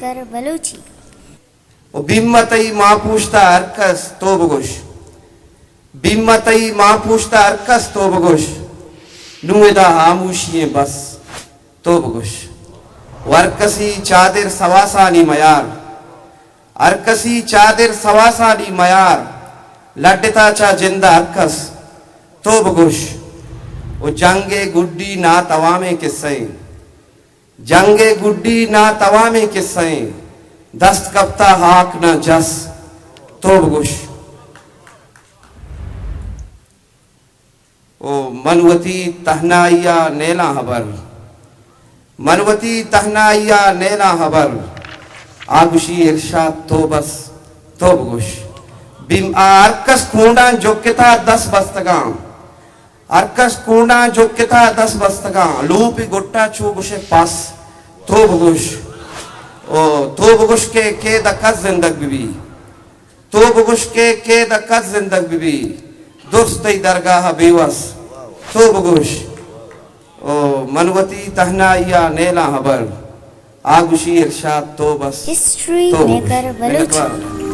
नेकर बलूची बिम्मतई माँ पूछता अर्कस तो बगुश बिम्मतई माँ पूछता अर्कस तो बगुश नुएदा हामूशिये बस तो बगुश वर्कसी चादर सवासानी मयार अर्कसी चादर सवासानी मयार लड्डता चा जिंदा अर्कस तो बगुश वो जंगे गुड्डी ना तवामे किस्से जंगे गुड्डी ना तवामे किस्से दस्त कप्ता हाक न जस तो बगुश ओ मनवती तहनाइया नेला हबर मनवती तहनाइया नेला हबर आगुशी इरशाद तो बस तो बगुश बिम अर्कस कूंडा जोक्यता 10 बस्तगा अर्कस कूंडा जोक्यता 10 बस्तगा लूपी गुट्टा चूबुशे पास तो बगुश ओ तो बगुश के दकत जिंदग बीबी तो बगुश के दकत जिंदग बीबी दुर्स्ती दरगाह बेवस तो बगुश ओ मनवती तहनाइया नेला हबर आगुशी इरशाद तो बस हिस्ट्री तो नेकर बलूची